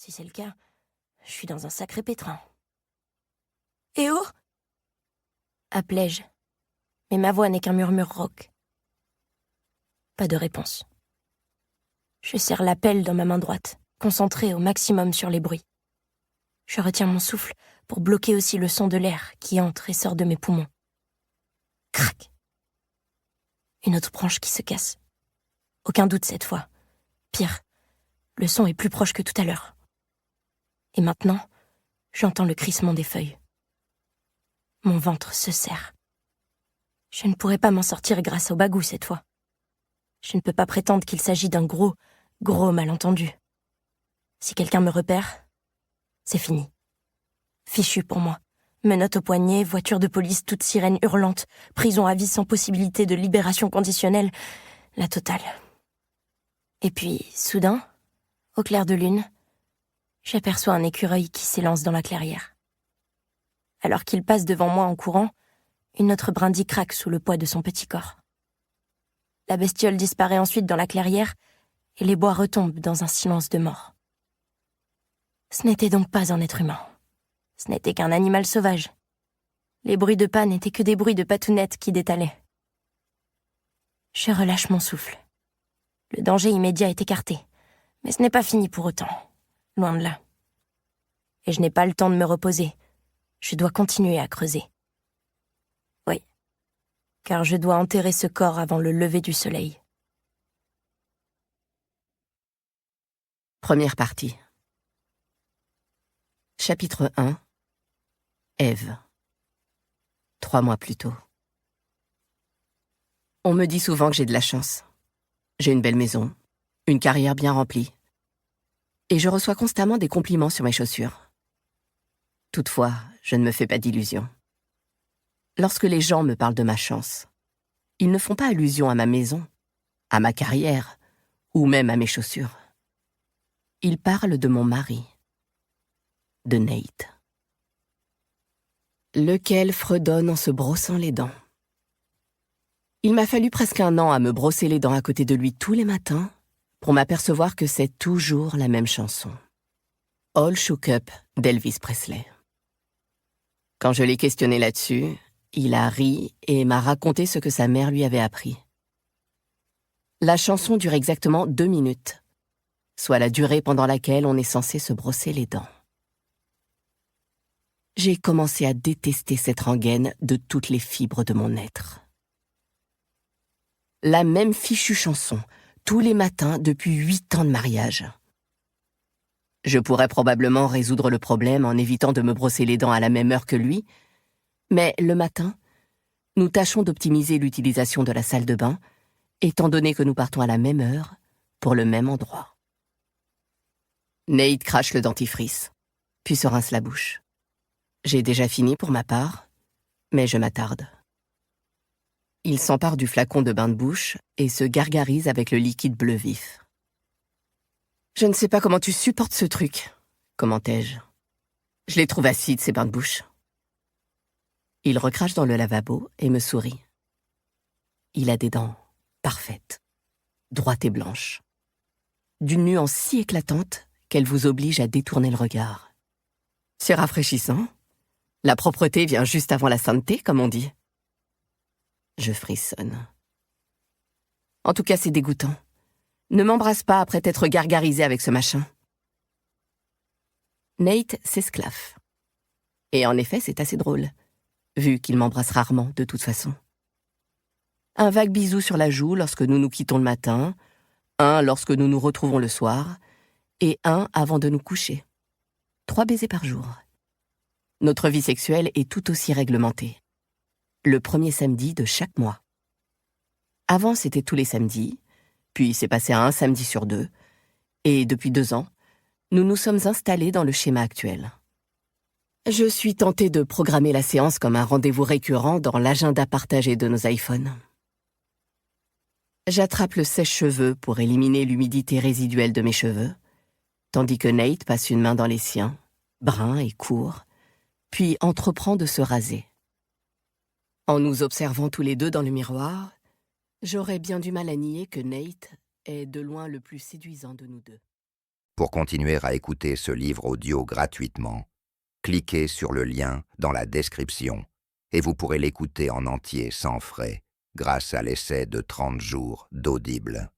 Si c'est le cas, je suis dans un sacré pétrin. « Eh oh !» appelai-je, mais ma voix n'est qu'un murmure rauque. Pas de réponse. Je serre la pelle dans ma main droite, concentrée au maximum sur les bruits. Je retiens mon souffle pour bloquer aussi le son de l'air qui entre et sort de mes poumons. Crac! Une autre branche qui se casse. Aucun doute cette fois. Pire, le son est plus proche que tout à l'heure. Et maintenant, j'entends le crissement des feuilles. Mon ventre se serre. Je ne pourrai pas m'en sortir grâce au bagout cette fois. Je ne peux pas prétendre qu'il s'agit d'un gros malentendu. Si quelqu'un me repère, c'est fini. Fichu pour moi. Menottes au poignet, voiture de police, toute sirène hurlante, prison à vie sans possibilité de libération conditionnelle, la totale. Et puis, soudain, au clair de lune, j'aperçois un écureuil qui s'élance dans la clairière. Alors qu'il passe devant moi en courant, une autre brindille craque sous le poids de son petit corps. La bestiole disparaît ensuite dans la clairière et les bois retombent dans un silence de mort. Ce n'était donc pas un être humain. Ce n'était qu'un animal sauvage. Les bruits de pas n'étaient que des bruits de patounettes qui détalaient. Je relâche mon souffle. Le danger immédiat est écarté, mais ce n'est pas fini pour autant. Loin de là. Et je n'ai pas le temps de me reposer. Je dois continuer à creuser. Oui, car je dois enterrer ce corps avant le lever du soleil. Première partie. Chapitre 1. Ève. 3 mois plus tôt. On me dit souvent que j'ai de la chance. J'ai une belle maison, une carrière bien remplie. Et je reçois constamment des compliments sur mes chaussures. Toutefois, je ne me fais pas d'illusions. Lorsque les gens me parlent de ma chance, ils ne font pas allusion à ma maison, à ma carrière, ou même à mes chaussures. Ils parlent de mon mari, de Nate, lequel fredonne en se brossant les dents. Il m'a fallu presque 1 an à me brosser les dents à côté de lui tous les matins pour m'apercevoir que c'est toujours la même chanson. All Shook Up d'Elvis Presley. Quand je l'ai questionné là-dessus, il a ri et m'a raconté ce que sa mère lui avait appris. La chanson dure exactement 2 minutes, soit la durée pendant laquelle on est censé se brosser les dents. J'ai commencé à détester cette rengaine de toutes les fibres de mon être. La même fichue chanson, tous les matins depuis 8 ans de mariage. Je pourrais probablement résoudre le problème en évitant de me brosser les dents à la même heure que lui, mais le matin, nous tâchons d'optimiser l'utilisation de la salle de bain, étant donné que nous partons à la même heure, pour le même endroit. Nate crache le dentifrice, puis se rince la bouche. J'ai déjà fini pour ma part, mais je m'attarde. Il s'empare du flacon de bain de bouche et se gargarise avec le liquide bleu vif. « Je ne sais pas comment tu supportes ce truc, » commentai-je. « Je les trouve acides, ces bains de bouche. » Il recrache dans le lavabo et me sourit. Il a des dents parfaites, droites et blanches, d'une nuance si éclatante qu'elle vous oblige à détourner le regard. C'est rafraîchissant. La propreté vient juste avant la sainteté, comme on dit. Je frissonne. En tout cas, c'est dégoûtant. Ne m'embrasse pas après t'être gargarisé avec ce machin. Nate s'esclaffe. Et en effet, c'est assez drôle, vu qu'il m'embrasse rarement de toute façon. Un vague bisou sur la joue lorsque nous nous quittons le matin, un lorsque nous nous retrouvons le soir, et un avant de nous coucher. 3 baisers par jour. Notre vie sexuelle est tout aussi réglementée. Le premier samedi de chaque mois. Avant, c'était tous les samedis, puis c'est passé à 1 samedi sur 2, et depuis 2 ans, nous nous sommes installés dans le schéma actuel. Je suis tentée de programmer la séance comme un rendez-vous récurrent dans l'agenda partagé de nos iPhones. J'attrape le sèche-cheveux pour éliminer l'humidité résiduelle de mes cheveux, tandis que Nate passe une main dans les siens, brun et court, puis entreprend de se raser. En nous observant tous les deux dans le miroir, j'aurais bien du mal à nier que Nate est de loin le plus séduisant de nous deux. Pour continuer à écouter ce livre audio gratuitement, cliquez sur le lien dans la description et vous pourrez l'écouter en entier sans frais grâce à l'essai de 30 jours d'Audible.